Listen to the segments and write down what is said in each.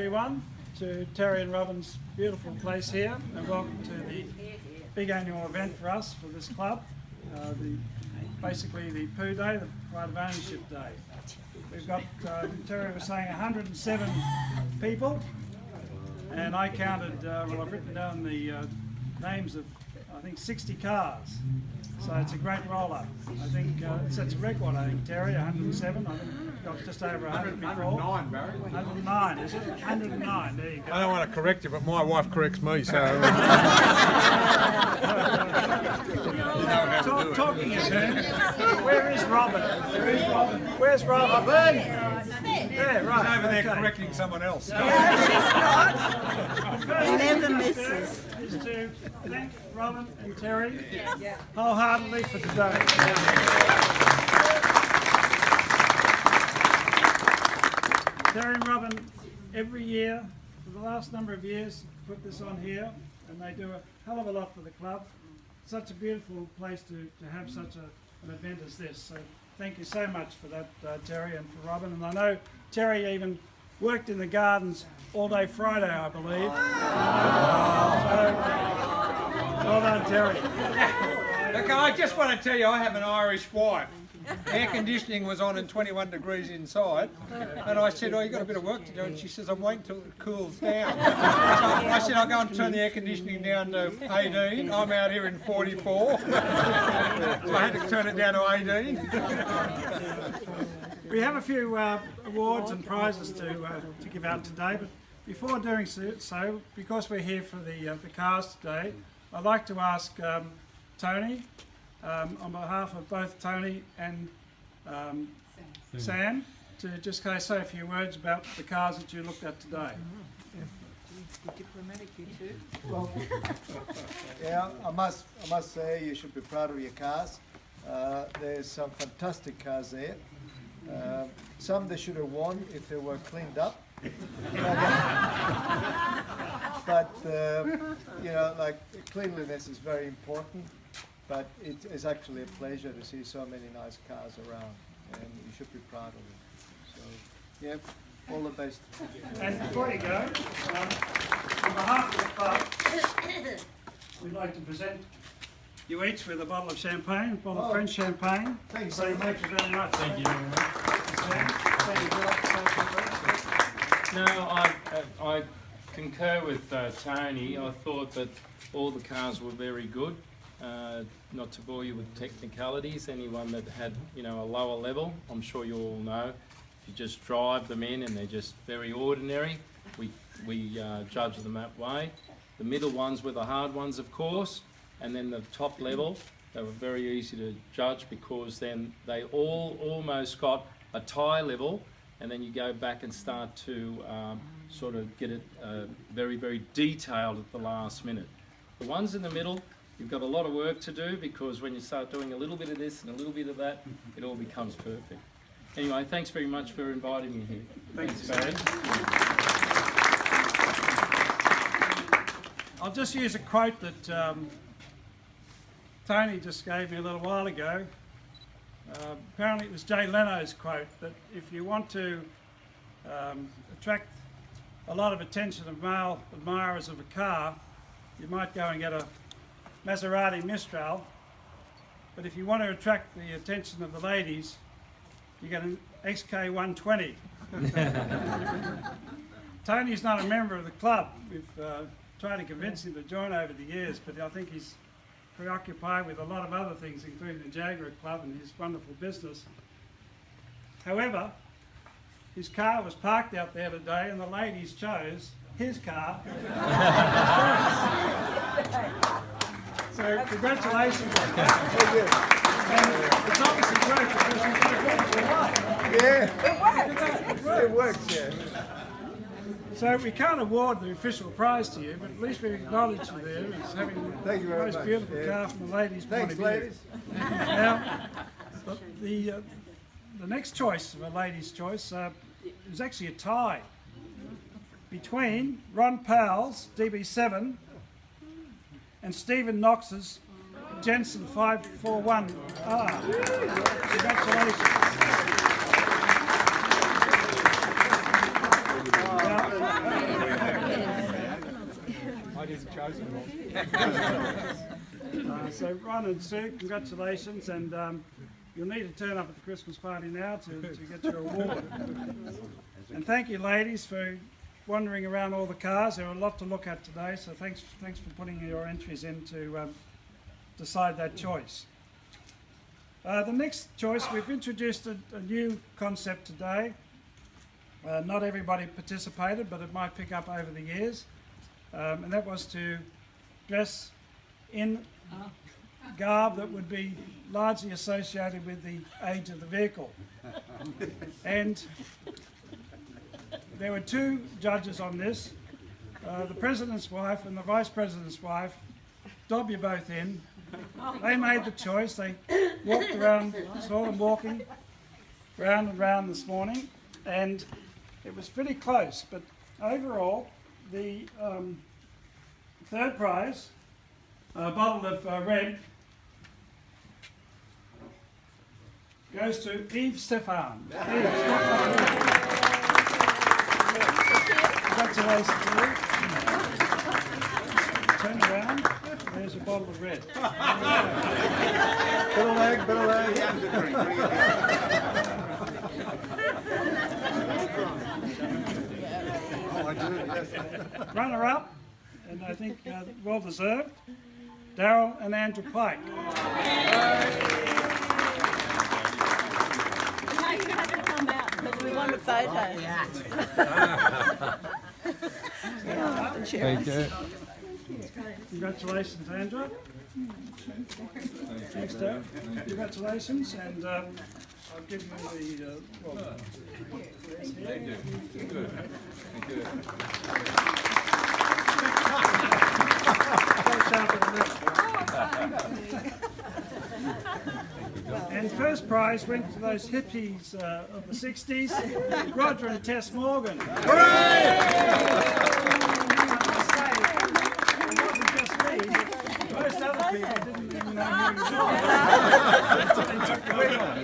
everyone to Terry and Robin's beautiful place here, and welcome to the big annual event for us, for this club, basically the POO Day, the Pride of Ownership Day. We've got, Terry was saying, 107 people, and I counted, well, I've written down the names of, I think, 60 cars. So it's a great roll-up. I think it sets a record, I think, Terry, 107. I think got just over 100 before. 109, Barry. 109, is it? 109, there you go. I don't want to correct you, but my wife corrects me, so... Talking of her, where is Robin? Where's Robin? There, right. She's over there correcting someone else. He never misses. Is to thank Robin and Terry wholeheartedly for today. Terry and Robin every year, for the last number of years, put this on here, and they do a hell of a lot for the club. Such a beautiful place to have such an event as this. So thank you so much for that, Terry, and for Robin. And I know Terry even worked in the gardens all day Friday, I believe. So, well done, Terry. Look, I just want to tell you, I have an Irish wife. Air conditioning was on and 21 degrees inside, and I said, "Oh, you got a bit of work to do," and she says, "I'm waiting till it cools down." So I said, "I'll go and turn the air conditioning down to 18. I'm out here in 44, so I had to turn it down to 18. We have a few awards and prizes to give out today, but before doing so, because we're here for the cars today, I'd like to ask Tony, on behalf of both Tony and Sam, to just say a few words about the cars that you looked at today. Diplomatic, you too. Well, yeah, I must say you should be proud of your cars. There's some fantastic cars there. Some they should have won if they were cleaned up. But you know, like, cleanliness is very important. But it is actually a pleasure to see so many nice cars around, and you should be proud of them. So, yeah, all the best. And before you go, on behalf of the club, we'd like to present you each with a bottle of champagne, a bottle of French champagne. Thanks So very much. thank you very much. Thank you very much. Sam, thank you. Would you like to say a few words? No, I concur with Tony. I thought that all the cars were very good. Not to bore you with technicalities, anyone that had, you know, a lower level, I'm sure you all know, if you just drive them in and they're just very ordinary, we judge them that way. The middle ones were the hard ones, of course, and then the top level, they were very easy to judge because then they all almost got a tie level, and then you go back and start to sort of get it very, very detailed at the last minute. The ones in the middle, you've got a lot of work to do, because when you start doing a little bit of this and a little bit of that, it all becomes perfect. Anyway, thanks very much for inviting me here. Thanks, Barry. I'll just use a quote that Tony just gave me a little while ago. Apparently it was Jay Leno's quote, that if you want to attract a lot of attention of male admirers of a car, you might go and get a Maserati Mistral, but if you want to attract the attention of the ladies, you get an XK120. Tony's not a member of the club. We've tried to convince him to join over the years, but I think he's preoccupied with a lot of other things, including the Jaguar Club and his wonderful business. However, his car was parked out there today, and the ladies chose his car. So congratulations. Thank you. And it's obviously great because you've got a beautiful wife. Yeah, it works, yeah. So we can't award the official prize to you, but at least we acknowledge you there as having Thank you the very most much. beautiful Yeah. car from the ladies' Thanks, point of view. ladies. Now, the next choice of a lady's choice is actually a tie between Ron Powell's DB7 and Stephen Knox's Jensen 541R. Congratulations. I didn't choose them all. So Ron and Sue, congratulations, and you'll need to turn up at the Christmas party now to get your award. And thank you, ladies, for wandering around all the cars. There are a lot to look at today, so thanks for putting your entries in to decide that choice. The next choice, we've introduced a new concept today. Not everybody participated, but it might pick up over the years, and that was to dress in garb that would be largely associated with the age of the vehicle. And there were two judges on this, the President's wife and the Vice President's wife. Dob you both in. They made the choice. They walked around, saw them walking round and round this morning, and it was pretty close, but overall, the third prize, a bottle of red, goes to Eve Stefan. Congratulations, Eve. Turn around. There's a bottle of red. Bit of leg, bit of leg. Oh, I do, yes. Runner up, and I think well deserved, Daryl and Andrew Pike. No, you have to come out because we want a photo. Thank you. Congratulations, Andrew. Thanks, Daryl. Congratulations, and I'll give you the. Thank you. Good. Thank you. And first prize went to those hippies of the 60s, Roger and Tess Morgan. Hooray! It wasn't just me, most other people didn't even know who he was until they took the wig off.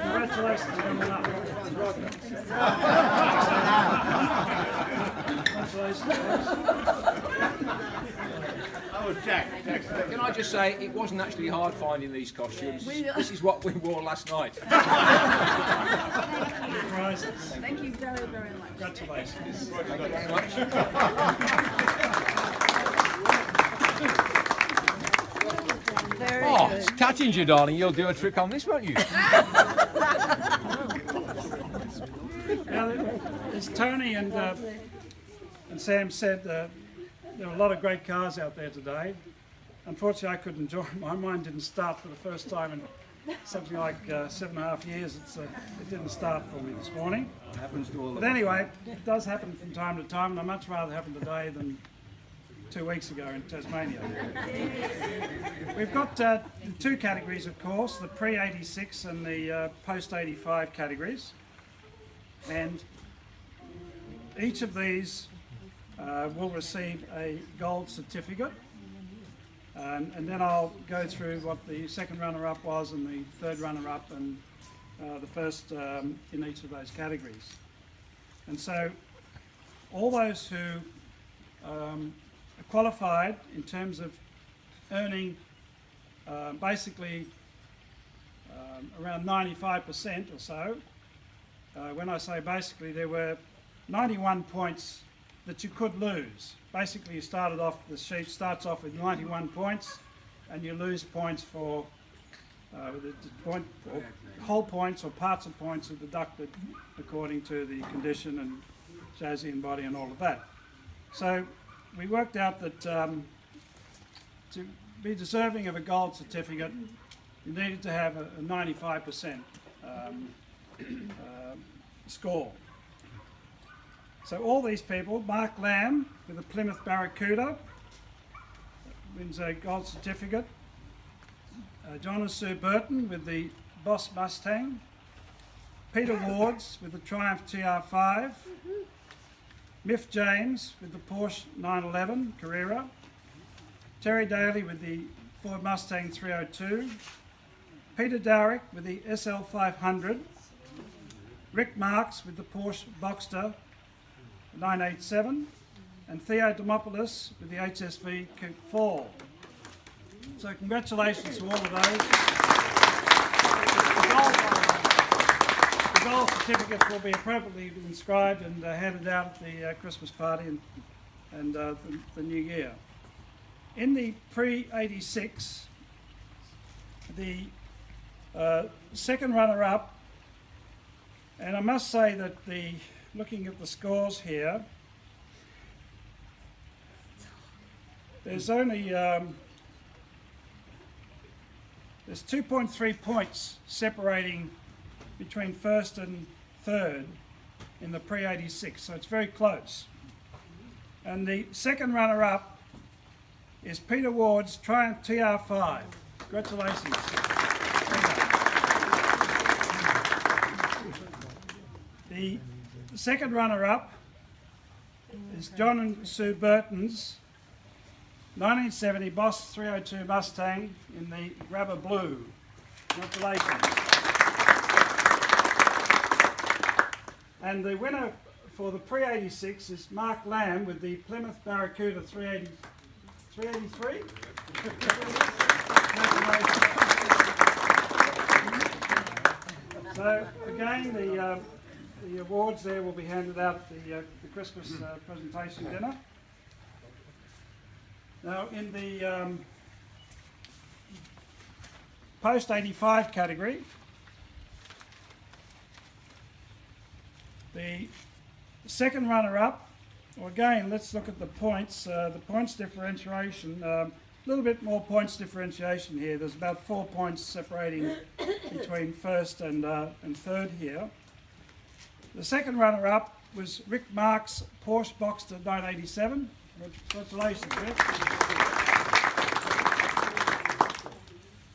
Congratulations on coming up. Congratulations, guys. Oh, Jack. Can I just say, it wasn't actually hard finding these costumes. This is what we wore last night. Prizes. Thank you very, very much. Congratulations. Thank you very much. Very Oh, good. it's Tattinger, darling. You'll do a trick on this, won't you? Now, as Tony and Sam said, there were a lot of great cars out there today. Unfortunately, I couldn't join. My mind didn't start for the first time in something like 7.5 years. It didn't start for me this morning. It happens to all of But anyway, it does happen from time to time, and I'd much rather happen today than 2 weeks ago in Tasmania. We've got two categories, of course, the pre-86 and the post-85 categories. And each of these will receive a gold certificate. And then I'll go through what the second runner-up was and the third runner-up and the first in each of those categories. And so all those who are qualified in terms of earning basically around 95% or so. When I say basically, there were 91 points that you could lose. Basically, you started off, the sheet starts off with 91 points, and you lose points for whole points or parts of points are deducted according to the condition and chassis and body and all of that. So we worked out that to be deserving of a gold certificate, you needed to have a 95% score. So all these people, Mark Lamb with the Plymouth Barracuda wins a gold certificate. John and Sue Burton with the Boss Mustang. Peter Wards with the Triumph TR5. Miff James with the Porsche 911 Carrera. Terry Daly with the Ford Mustang 302. Peter Dowrick with the SL500. Rick Marks with the Porsche Boxster 987, and Theo Demopoulos with the HSV Coupe 4. So congratulations to all of those. The gold certificates will be appropriately inscribed and handed out at the Christmas party and the New Year. In the pre-86, the second runner-up, and I must say that looking at the scores here, there's only there's 2.3 points separating between first and third in the pre-86, so it's very close. And the second runner-up is Peter Ward's Triumph TR5. Congratulations. The second runner-up is John and Sue Burton's 1970 Boss 302 Mustang in the Grabber Blue. Congratulations. And the winner for the pre-86 is Mark Lamb with the Plymouth Barracuda 383. Congratulations. So again, the awards there will be handed out at the Christmas presentation dinner. Now in the post-85 category, the second runner-up, well again, let's look at the points. The points differentiation, a little bit more points differentiation here. There's about 4 points separating between first and third here. The second runner-up was Rick Marks' Porsche Boxster 987. Congratulations, Rick.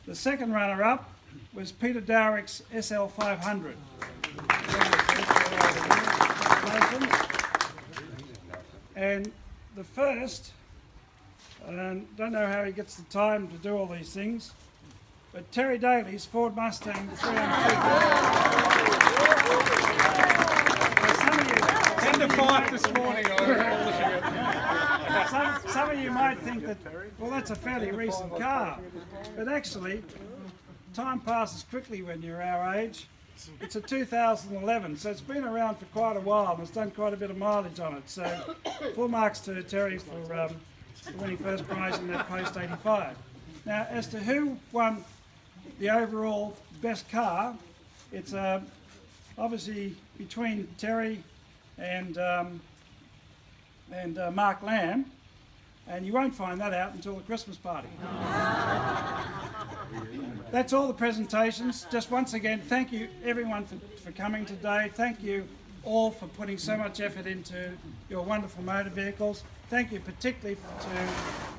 The second runner-up was Peter Dowrick's SL 500. And the first, don't know how he gets the time to do all these things, but Terry Daly's Ford Mustang 302. 10 to 5 this morning, Some of you might think that, well, that's a fairly recent car, but actually, time passes quickly when you're our age. It's a 2011, so it's been around for quite a while and it's done quite a bit of mileage on it. So, full marks to Terry for winning first prize in that post-85. Now, as to who won the overall best car, it's obviously between Terry and Mark Lamb, and you won't find that out until the Christmas party. That's all the presentations. Just once again, thank you everyone for coming today. Thank you all for putting so much effort into your wonderful motor vehicles. Thank you particularly to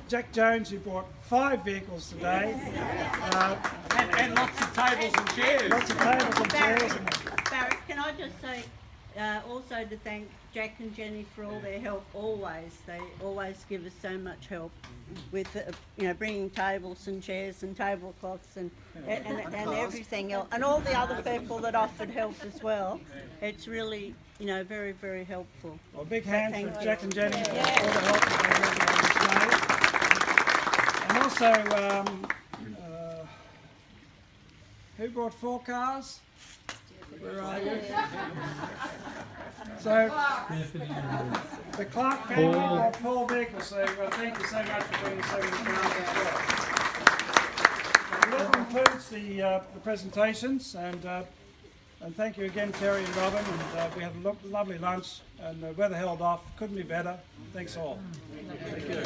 Jack Jones, who brought 5 vehicles today. and lots of tables and chairs. Lots of tables and chairs. Barrett, can I just say also to thank Jack and Jenny for all their help always. They always give us so much help with bringing tables and chairs and tablecloths and everything else, and all the other people that offered help as well. It's really very, very helpful. Well, a big hand Thank for you. Jack and Jenny for all the help that they really on this day. And also, who brought 4 cars? Where are you? So, the Clark family brought 4 vehicles, so thank you so much for bringing so many cars as well. So that concludes the presentations, and thank you again, Terry and Robin. And we had a lovely lunch, and the weather held off. Couldn't be better. Thanks all. Thank you.